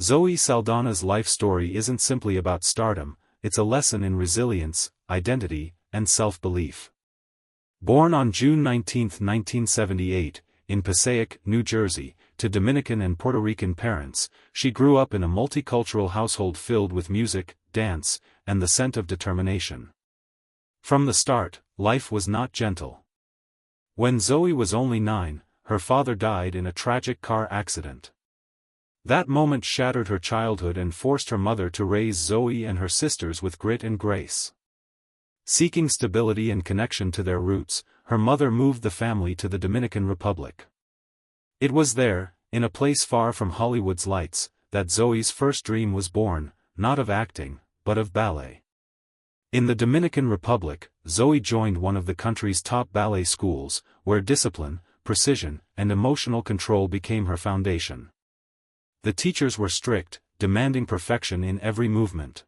Zoe Saldana's life story isn't simply about stardom, it's a lesson in resilience, identity, and self-belief. Born on June 19, 1978, in Passaic, New Jersey, to Dominican and Puerto Rican parents, she grew up in a multicultural household filled with music, dance, and the scent of determination. From the start, life was not gentle. When Zoe was only 9, her father died in a tragic car accident. That moment shattered her childhood and forced her mother to raise Zoe and her sisters with grit and grace. Seeking stability and connection to their roots, her mother moved the family to the Dominican Republic. It was there, in a place far from Hollywood's lights, that Zoe's first dream was born, not of acting, but of ballet. In the Dominican Republic, Zoe joined one of the country's top ballet schools, where discipline, precision, and emotional control became her foundation. The teachers were strict, demanding perfection in every movement.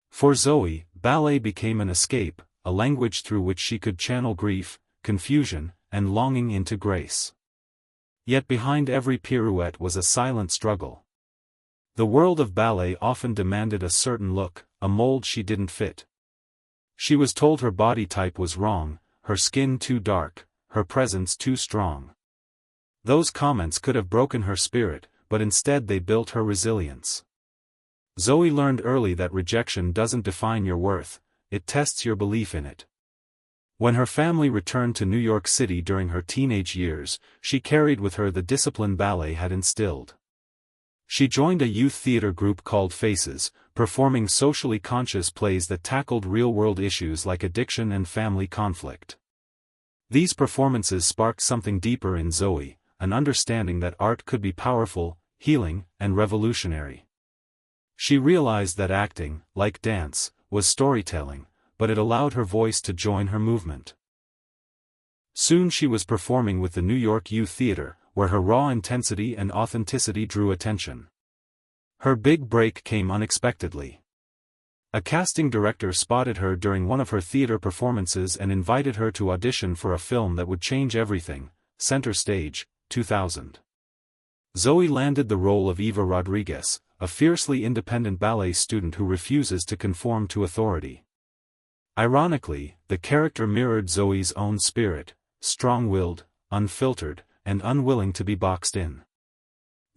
For Zoe, ballet became an escape, a language through which she could channel grief, confusion, and longing into grace. Yet behind every pirouette was a silent struggle. The world of ballet often demanded a certain look, a mold she didn't fit. She was told her body type was wrong, her skin too dark, her presence too strong. Those comments could have broken her spirit, but instead they built her resilience. Zoe learned early that rejection doesn't define your worth, it tests your belief in it. When her family returned to New York City during her teenage years, she carried with her the discipline ballet had instilled. She joined a youth theater group called Faces, performing socially conscious plays that tackled real-world issues like addiction and family conflict. These performances sparked something deeper in Zoe, an understanding that art could be powerful, healing, and revolutionary. She realized that acting, like dance, was storytelling, but it allowed her voice to join her movement. Soon she was performing with the New York Youth Theater, where her raw intensity and authenticity drew attention. Her big break came unexpectedly. A casting director spotted her during one of her theater performances and invited her to audition for a film that would change everything, Center Stage, 2000. Zoe landed the role of Eva Rodriguez, a fiercely independent ballet student who refuses to conform to authority. Ironically, the character mirrored Zoe's own spirit, strong-willed, unfiltered, and unwilling to be boxed in.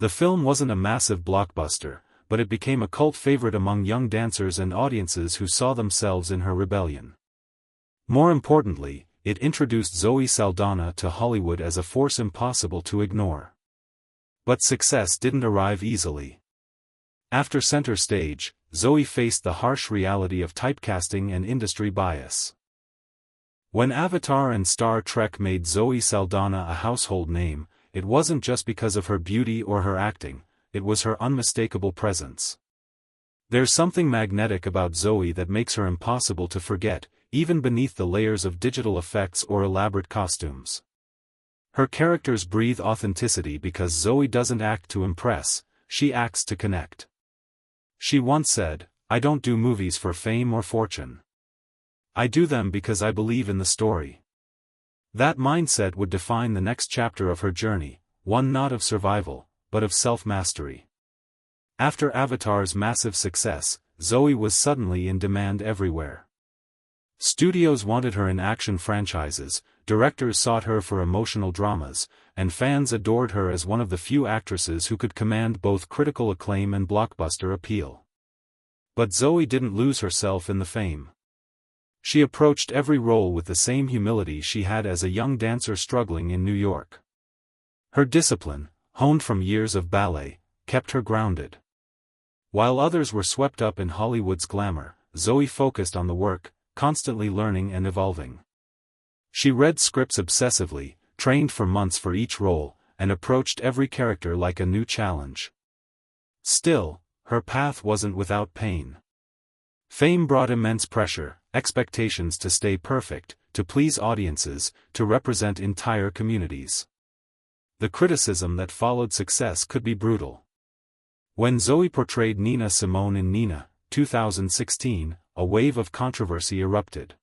The film wasn't a massive blockbuster, but it became a cult favorite among young dancers and audiences who saw themselves in her rebellion. More importantly, it introduced Zoe Saldana to Hollywood as a force impossible to ignore. But success didn't arrive easily. After Center Stage, Zoe faced the harsh reality of typecasting and industry bias. When Avatar and Star Trek made Zoe Saldana a household name, it wasn't just because of her beauty or her acting, it was her unmistakable presence. There's something magnetic about Zoe that makes her impossible to forget, even beneath the layers of digital effects or elaborate costumes. Her characters breathe authenticity because Zoe doesn't act to impress, she acts to connect. She once said, "I don't do movies for fame or fortune. I do them because I believe in the story." That mindset would define the next chapter of her journey, one not of survival, but of self-mastery. After Avatar's massive success, Zoe was suddenly in demand everywhere. Studios wanted her in action franchises, directors sought her for emotional dramas, and fans adored her as one of the few actresses who could command both critical acclaim and blockbuster appeal. But Zoe didn't lose herself in the fame. She approached every role with the same humility she had as a young dancer struggling in New York. Her discipline, honed from years of ballet, kept her grounded. While others were swept up in Hollywood's glamour, Zoe focused on the work, constantly learning and evolving. She read scripts obsessively, trained for months for each role, and approached every character like a new challenge. Still, her path wasn't without pain. Fame brought immense pressure, expectations to stay perfect, to please audiences, to represent entire communities. The criticism that followed success could be brutal. When Zoe portrayed Nina Simone in Nina, 2016, a wave of controversy erupted.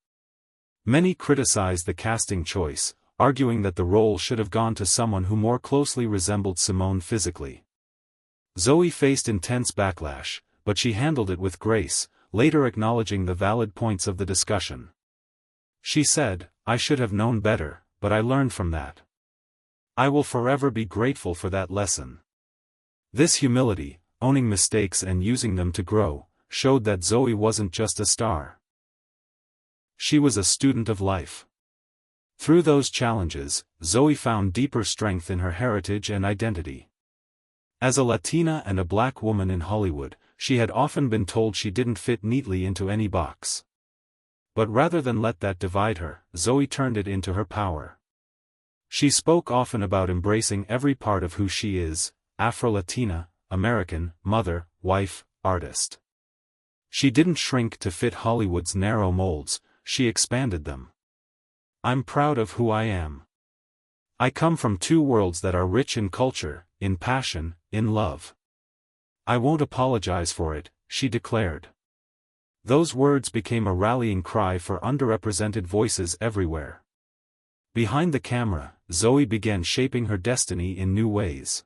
Many criticized the casting choice, arguing that the role should have gone to someone who more closely resembled Simone physically. Zoe faced intense backlash, but she handled it with grace, later acknowledging the valid points of the discussion. She said, "I should have known better, but I learned from that. I will forever be grateful for that lesson." This humility, owning mistakes and using them to grow, showed that Zoe wasn't just a star. She was a student of life. Through those challenges, Zoe found deeper strength in her heritage and identity. As a Latina and a Black woman in Hollywood, she had often been told she didn't fit neatly into any box. But rather than let that divide her, Zoe turned it into her power. She spoke often about embracing every part of who she is: Afro-Latina, American, mother, wife, artist. She didn't shrink to fit Hollywood's narrow molds, she expanded them. "I'm proud of who I am. I come from two worlds that are rich in culture, in passion, in love. I won't apologize for it," she declared. Those words became a rallying cry for underrepresented voices everywhere. Behind the camera, Zoe began shaping her destiny in new ways.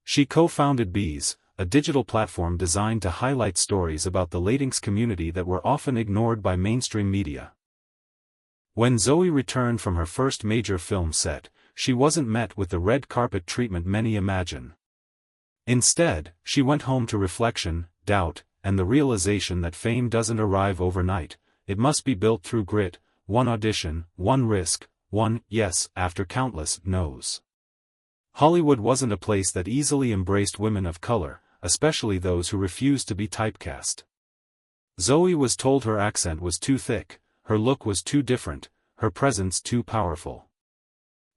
She co-founded Bees, a digital platform designed to highlight stories about the Latinx community that were often ignored by mainstream media. When Zoe returned from her first major film set, she wasn't met with the red carpet treatment many imagine. Instead, she went home to reflection, doubt, and the realization that fame doesn't arrive overnight. It must be built through grit, one audition, one risk, one yes after countless no's. Hollywood wasn't a place that easily embraced women of color, especially those who refused to be typecast. Zoe was told her accent was too thick, her look was too different, her presence too powerful.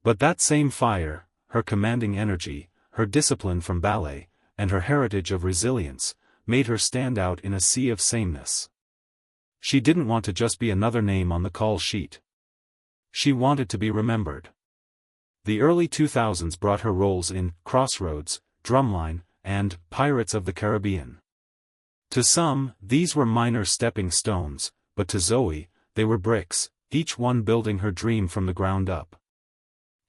But that same fire, her commanding energy, her discipline from ballet, and her heritage of resilience, made her stand out in a sea of sameness. She didn't want to just be another name on the call sheet. She wanted to be remembered. The early 2000s brought her roles in Crossroads, Drumline, and Pirates of the Caribbean. To some, these were minor stepping stones, but to Zoe, they were bricks, each one building her dream from the ground up.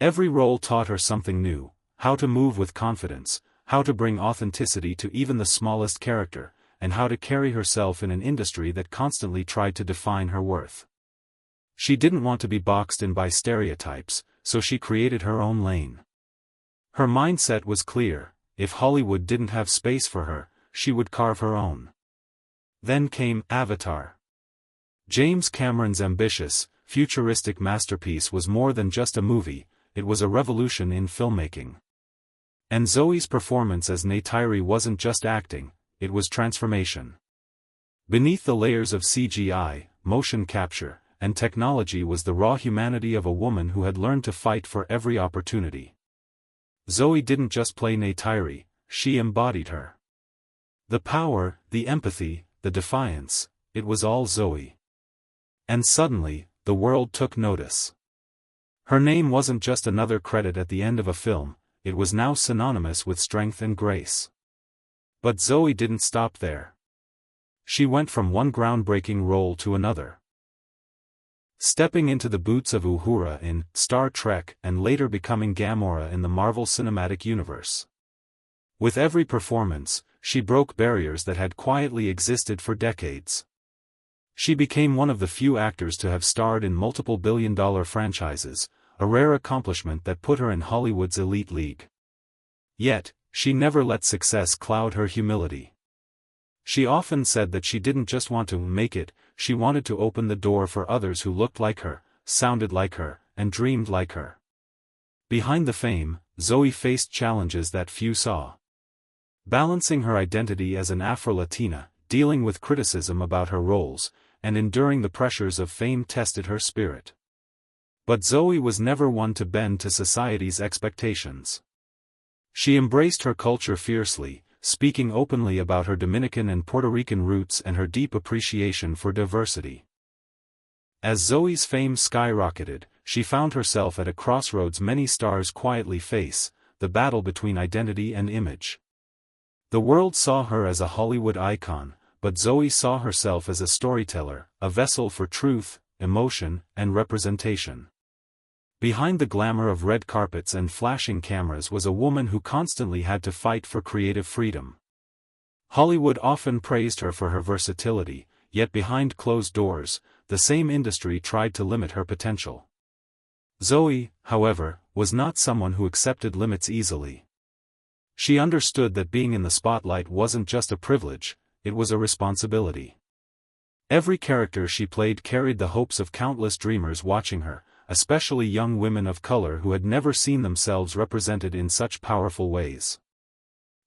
Every role taught her something new: how to move with confidence, how to bring authenticity to even the smallest character, and how to carry herself in an industry that constantly tried to define her worth. She didn't want to be boxed in by stereotypes, so she created her own lane. Her mindset was clear: if Hollywood didn't have space for her, she would carve her own. Then came Avatar. James Cameron's ambitious, futuristic masterpiece was more than just a movie, it was a revolution in filmmaking. And Zoe's performance as Neytiri wasn't just acting, it was transformation. Beneath the layers of CGI, motion capture, and technology was the raw humanity of a woman who had learned to fight for every opportunity. Zoe didn't just play Neytiri, she embodied her. The power, the empathy, the defiance, it was all Zoe. And suddenly, the world took notice. Her name wasn't just another credit at the end of a film, it was now synonymous with strength and grace. But Zoe didn't stop there. She went from one groundbreaking role to another. Stepping into the boots of Uhura in Star Trek and later becoming Gamora in the Marvel Cinematic Universe. With every performance, she broke barriers that had quietly existed for decades. She became one of the few actors to have starred in multiple billion-dollar franchises, a rare accomplishment that put her in Hollywood's elite league. Yet, she never let success cloud her humility. She often said that she didn't just want to make it, she wanted to open the door for others who looked like her, sounded like her, and dreamed like her. Behind the fame, Zoe faced challenges that few saw. Balancing her identity as an Afro-Latina, dealing with criticism about her roles, and enduring the pressures of fame tested her spirit. But Zoe was never one to bend to society's expectations. She embraced her culture fiercely, speaking openly about her Dominican and Puerto Rican roots and her deep appreciation for diversity. As Zoe's fame skyrocketed, she found herself at a crossroads many stars quietly face: the battle between identity and image. The world saw her as a Hollywood icon, but Zoe saw herself as a storyteller, a vessel for truth, emotion, and representation. Behind the glamour of red carpets and flashing cameras was a woman who constantly had to fight for creative freedom. Hollywood often praised her for her versatility, yet behind closed doors, the same industry tried to limit her potential. Zoe, however, was not someone who accepted limits easily. She understood that being in the spotlight wasn't just a privilege, it was a responsibility. Every character she played carried the hopes of countless dreamers watching her, especially young women of color who had never seen themselves represented in such powerful ways.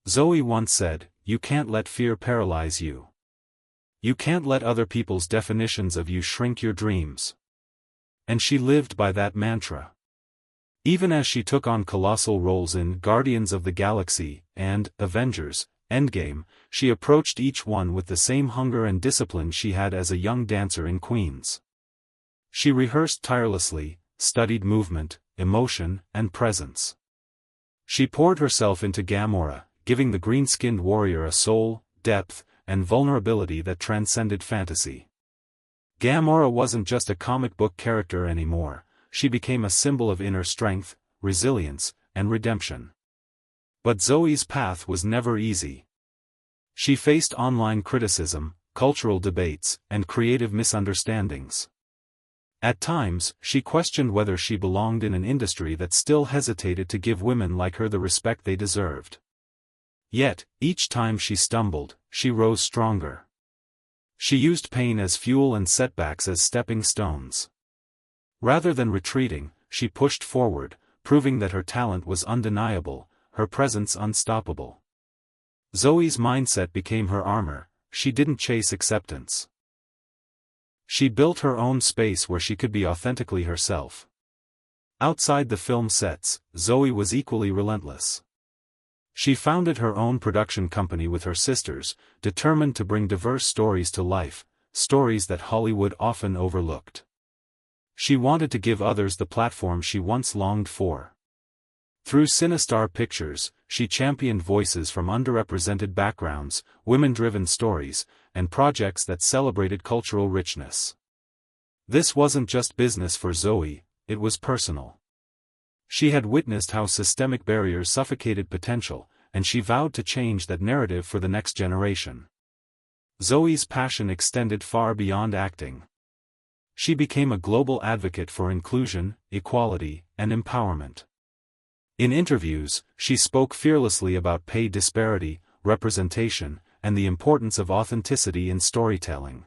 Zoe once said, "You can't let fear paralyze you. You can't let other people's definitions of you shrink your dreams." And she lived by that mantra. Even as she took on colossal roles in Guardians of the Galaxy and Avengers, Endgame, she approached each one with the same hunger and discipline she had as a young dancer in Queens. She rehearsed tirelessly, studied movement, emotion, and presence. She poured herself into Gamora, giving the green-skinned warrior a soul, depth, and vulnerability that transcended fantasy. Gamora wasn't just a comic book character anymore, she became a symbol of inner strength, resilience, and redemption. But Zoe's path was never easy. She faced online criticism, cultural debates, and creative misunderstandings. At times, she questioned whether she belonged in an industry that still hesitated to give women like her the respect they deserved. Yet, each time she stumbled, she rose stronger. She used pain as fuel and setbacks as stepping stones. Rather than retreating, she pushed forward, proving that her talent was undeniable, her presence unstoppable. Zoe's mindset became her armor, she didn't chase acceptance. She built her own space where she could be authentically herself. Outside the film sets, Zoe was equally relentless. She founded her own production company with her sisters, determined to bring diverse stories to life, stories that Hollywood often overlooked. She wanted to give others the platform she once longed for. Through Cinestar Pictures, she championed voices from underrepresented backgrounds, women-driven stories, and projects that celebrated cultural richness. This wasn't just business for Zoe, it was personal. She had witnessed how systemic barriers suffocated potential, and she vowed to change that narrative for the next generation. Zoe's passion extended far beyond acting. She became a global advocate for inclusion, equality, and empowerment. In interviews, she spoke fearlessly about pay disparity, representation, and the importance of authenticity in storytelling.